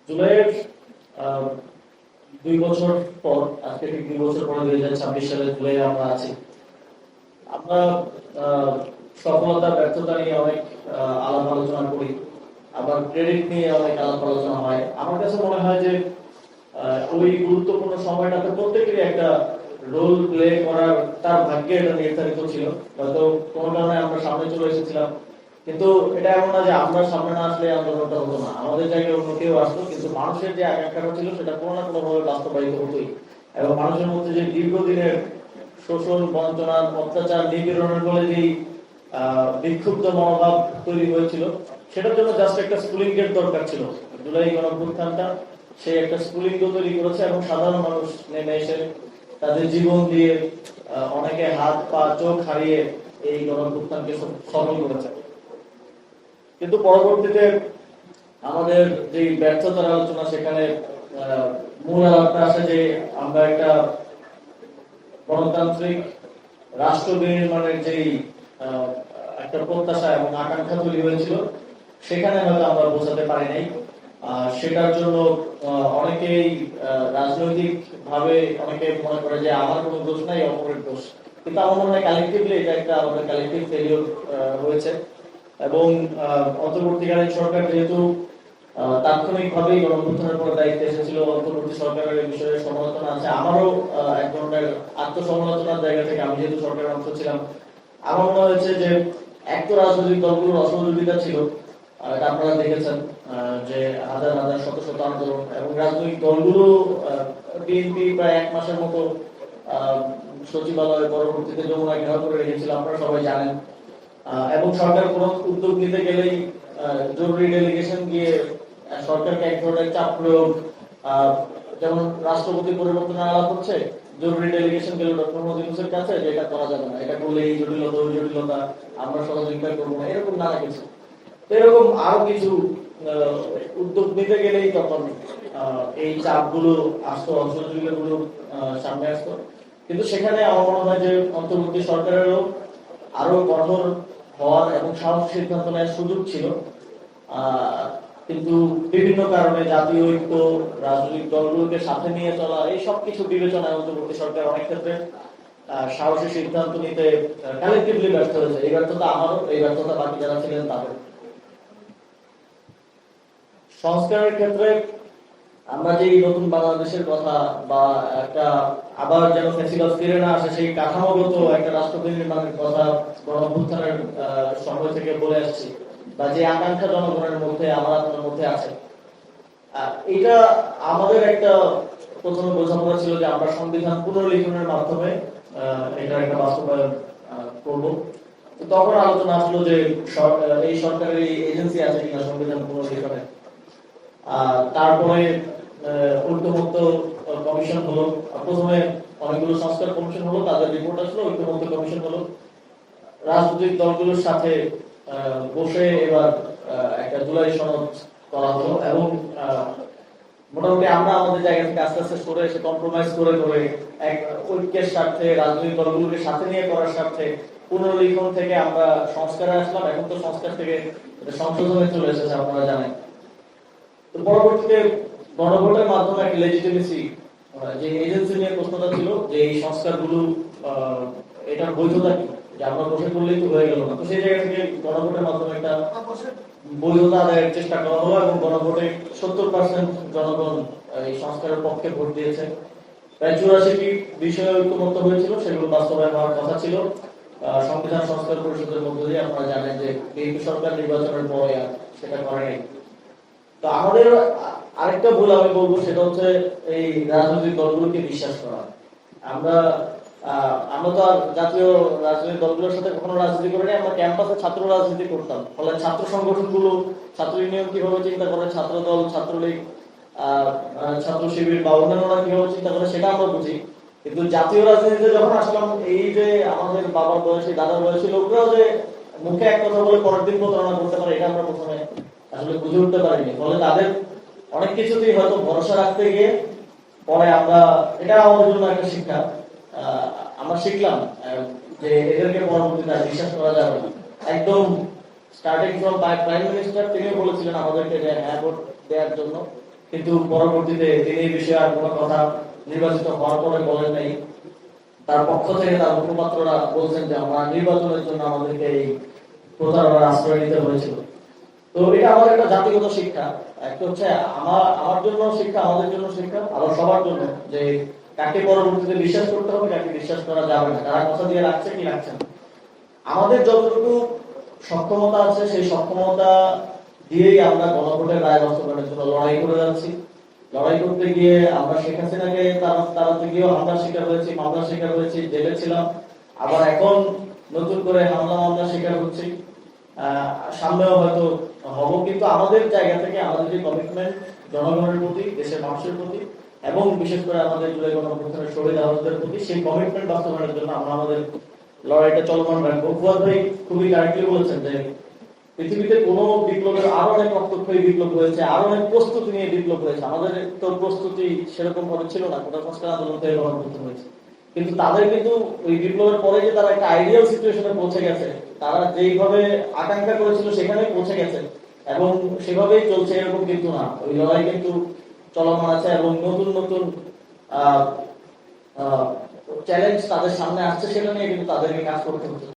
জুলাইয়ের 2 বছর পর, আজকে ঠিক 2 বছর পরে 2026 সালের জুলাই আমরা আছি। আমরা সফলতা ব্যর্থতা নিয়ে অনেক আলাপ আলোচনা করি, আবার ক্রেডিট নিয়ে অনেক আলাপ আলোচনা হয়। আমার কাছে মনে হয় যে ওই গুরুত্বপূর্ণ সময়টাতে প্রত্যেকেরই একটা রোল প্লে করার তার ভাগ্যে এটা নির্ধারিত ছিল। হয়তো কোনো কারণে আমরা সামনে চলে এসেছিলাম, কিন্তু এটা এমন না যে আমরা সামনে না আসলে আন্দোলনটা হতো না, আমাদের জায়গায় অন্য কেউ আসতো, কিন্তু মানুষের যে আকাঙ্ক্ষাটা ছিল সেটা কোনো না কোনো ভাবে বাস্তবায়িত হতোই। এবং মানুষের মধ্যে যে দীর্ঘদিনের শোষণ, বঞ্চনা, অত্যাচার, নিপীড়নের ফলে যেই বিক্ষুব্ধ মনোভাব তৈরি হয়েছিল, সেটার জন্য জাস্ট একটা স্কুলিং এর দরকার ছিল। জুলাই গণঅভ্যুত্থানটা সেই একটা স্কুলিং তৈরি করেছে, এবং সাধারণ মানুষ নেমে এসে তাদের জীবন দিয়ে অনেকে হাত পা চোখ হারিয়ে এই গণঅভ্যুত্থানকে সফল করেছে। কিন্তু পরবর্তীতে আমাদের যে ব্যর্থতার আলোচনা, সেখানে মূল আলাপটা আসে যে আমরা একটা গণতান্ত্রিক রাষ্ট্র বিনির্মাণের যেই একটা প্রত্যাশা এবং আকাঙ্ক্ষা তৈরি হয়েছিল, সেখানে হয়তো আমরা বোঝাতে পারি নাই। সেটার জন্য অনেকেই রাজনৈতিক ভাবে অনেকে মনে করে যে আমার কোনো দোষ নাই, অপরের দোষ। কিন্তু আমার মনে হয় কালেকটিভলি এটা একটা আমাদের কালেকটিভ ফেলিওর হয়েছে। এবং অন্তর্বর্তীকালীন সরকার যেহেতু তাৎক্ষণিকভাবেই গণঅভ্যুত্থানের পর দায়িত্বে এসেছিল, অন্তর্বর্তী সরকারের এই বিষয়ে সমালোচনা আছে। আমারও এক ধরনের আত্মসমালোচনার জায়গা থেকে, আমি যেহেতু সরকারের অংশ ছিলাম, আমার মনে হয়েছে যে এক তো রাজনৈতিক দলগুলোর অসহযোগিতা ছিল, এটা আপনারা দেখেছেন যে হাজার হাজার শত শত আন্দোলন, এবং রাজনৈতিক দলগুলো বিএনপি প্রায় 1 মাসের মতো সচিবালয়, পরবর্তীতে যমুনা ঘেরাও করে রেখেছিল, আপনারা সবাই জানেন। এবং সরকার কোন উদ্যোগ নিতে গেলেই জরুরি ডেলিগেশন গিয়ে সরকারকে এক ধরনের চাপ প্রয়োগ, যেমন রাষ্ট্রপতি পরিবর্তনের আলাপ হচ্ছে, জরুরি ডেলিগেশন গেল ডক্টর মোহাম্মদ ইউনূসের কাছে যে এটা করা যাবে না, এটা করলে এই জটিলতা ওই জটিলতা, আমরা সহযোগিতা করবো না, এরকম নানা কিছু। তো এরকম আরো কিছু উদ্যোগ নিতে গেলেই তখন এই চাপগুলো আসতো, অসহযোগিতাগুলো সামনে আসতো। কিন্তু সেখানে আমার মনে হয় যে অন্তর্বর্তী সরকারেরও আরো কঠোর হওয়ার এবং সাহস সিদ্ধান্ত নেওয়ার সুযোগ ছিল। কিন্তু বিভিন্ন কারণে জাতীয় ঐক্য, রাজনৈতিক দলগুলোকে সাথে নিয়ে চলা, এই সব কিছু বিবেচনায় অন্তর্বর্তী সরকার অনেক ক্ষেত্রে সাহসী সিদ্ধান্ত নিতে কালেক্টিভলি ব্যর্থ হয়েছে। এই ব্যর্থতা আমারও, এই ব্যর্থতা বাকি যারা ছিলেন তাদের। সংস্কারের ক্ষেত্রে আমরা যে নতুন বাংলাদেশের কথা, বা একটা আবার যেন ফ্যাসিবাদ ফিরে না আসে সেই কাঠামোগত একটা রাষ্ট্র নির্মাণের কথা গণঅভ্যুত্থানের সময় থেকে বলে আসছি, বা যে আকাঙ্ক্ষা জনগণের মধ্যে, আমার আপনার মধ্যে আছে, এটা আমাদের একটা প্রথমে বোঝাপড়া ছিল যে আমরা সংবিধান পুনর্লিখনের মাধ্যমে এটার একটা বাস্তবায়ন করব। তখন আলোচনা আসলো যে এই সরকারের এজেন্সি আছে কিনা সংবিধান পুনর্লিখনে। তারপরে ঐক্যমত্য কমিশন হলো, প্রথমে অনেকগুলো সংস্কার কমিশন হলো, তাদের রিপোর্ট আসলো, ঐক্যমত্য কমিশন হলো, রাজনৈতিক দলগুলোর সাথে বসে এবার একটা জুলাই সনদ করা হলো। এবং মোটামুটি আমরা আমাদের জায়গা থেকে আস্তে আস্তে সরে এসে কম্প্রোমাইজ করে করে এক ঐক্যের স্বার্থে, রাজনৈতিক দলগুলোকে সাথে নিয়ে করার স্বার্থে পুনর্লিখন থেকে আমরা সংস্কারে আসলাম। এখন তো সংস্কার থেকে সংশোধনে চলে এসেছে, আপনারা জানেন। তো পরবর্তীতে গণভোটের মাধ্যমে একটা লেজিটিমেসি, যে এজেন্সি নিয়ে প্রশ্নটা ছিল যে এই সংস্কারগুলো এটার বৈধতা কি, যে আমরা বসে করলেই তো হয়ে গেল না। তো সেই জায়গা থেকে গণভোটের মাধ্যমে একটা বৈধতা আদায়ের চেষ্টা করা হলো, এবং গণভোটে 70% জনগণ এই সংস্কারের পক্ষে ভোট দিয়েছে। প্রায় 84টি বিষয়ে ঐক্যমত্য হয়েছিল, সেগুলো বাস্তবায়ন হওয়ার কথা ছিল সংবিধান সংস্কার পরিষদের মধ্য দিয়ে। আপনারা জানেন যে বিএনপি সরকার নির্বাচনের পরে সেটা করেনি। তো আমাদের আরেকটা ভুল আমি বলবো, সেটা হচ্ছে এই রাজনৈতিক দলগুলোকে বিশ্বাস করা। আমরা তো জাতীয় রাজনৈতিক দলগুলোর সাথে কখনো রাজনীতি করিনি, আমরা ক্যাম্পাসে ছাত্র রাজনীতি করতাম। ফলে ছাত্র সংগঠনগুলো, ছাত্র ইউনিয়ন কিভাবে চিন্তা করে, ছাত্র দল, ছাত্রলীগ, ছাত্র শিবির বা অন্যান্যরা কিভাবে চিন্তা করে, সেটা আমরা বুঝি। কিন্তু জাতীয় রাজনীতিতে যখন আসলাম, এই যে আমাদের বাবার বয়সী, দাদার বয়সী লোকরাও যে মুখে এক কথা বলে পরের দিন প্রতারণা করতে পারে, এটা আমরা প্রথমে আসলে বুঝে উঠতে পারিনি। ফলে তাদের অনেক কিছুতেই হয়তো ভরসা রাখতে গিয়ে পরে আমরা, এটা আমাদের জন্য একটা শিক্ষা, আমরা শিখলাম যে এদেরকে পরবর্তীতে বিশ্বাস করা যাবে না। একদম স্টার্টিং ফ্রম প্রাইম মিনিস্টার, তিনিও বলেছিলেন আমাদেরকে যে হ্যাঁ ভোট দেওয়ার জন্য, কিন্তু পরবর্তীতে তিনি এই বিষয়ে আর কোনো কথা নির্বাচিত হওয়ার পরে বলেন নাই। তার পক্ষ থেকে তার মুখপাত্ররা বলছেন যে আমরা নির্বাচনের জন্য আমাদেরকে এই প্রতারণার আশ্রয় নিতে হয়েছিল। তো এটা আমাদের একটা জাতিগত শিক্ষা। একটা হচ্ছে আমার জন্য শিক্ষা, আমাদের জন্য শিক্ষা, আবার সবার জন্য, যে কাকে পরবর্তীতে বিশ্বাস করতে হবে, কাকে বিশ্বাস করা যাবে না, কারা কথা দিয়ে রাখছে কি রাখছে না। আমাদের যতটুকু সক্ষমতা আছে সেই সক্ষমতা দিয়েই আমরা গণভোটের রায় বাস্তবায়নের জন্য লড়াই করে যাচ্ছি। লড়াই করতে গিয়ে আমরা শেখ হাসিনাকে তাড়াতে গিয়েও হামলার শিকার হয়েছি, মামলার শিকার হয়েছি, জেলে ছিলাম, আবার এখন নতুন করে হামলা মামলার শিকার হচ্ছি, সামনেও হয়তো হব। কিন্তু আমাদের জায়গা থেকে আমাদের যে কমিটমেন্ট জনগণের প্রতি, দেশের মানুষের প্রতি, এবং বিশেষ করে আমাদের জুলাই গণঅভ্যুত্থানের শহীদ আহতদের প্রতি, সেই কমিটমেন্ট বাস্তবায়নের জন্য আমরা আমাদের লড়াইটা চলমান রাখবো। ফুয়াদ ভাই খুবই কারেক্টলি বলেছেন যে পৃথিবীতে কোনো বিপ্লবের আরো অনেক রক্তক্ষয়ী বিপ্লব হয়েছে, আরো অনেক প্রস্তুতি নিয়ে বিপ্লব হয়েছে। আমাদের তো প্রস্তুতি সেরকম ভাবে ছিল না, কোটা সংস্কার আন্দোলন থেকে গণঅভ্যুত্থান হয়েছে। কিন্তু তাদের কিন্তু ওই বিপ্লবের পরে যে তারা একটা আইডিয়াল সিচুয়েশনে পৌঁছে গেছে, তারা যেইভাবে আকাঙ্ক্ষা করেছিল সেখানেই পৌঁছে গেছে এবং সেভাবেই চলছে এরকম কিন্তু না। ওই লড়াই কিন্তু চলমান আছে এবং নতুন নতুন চ্যালেঞ্জ তাদের সামনে আসছে, সেটা নিয়ে কিন্তু তাদেরকে কাজ করতে হচ্ছে।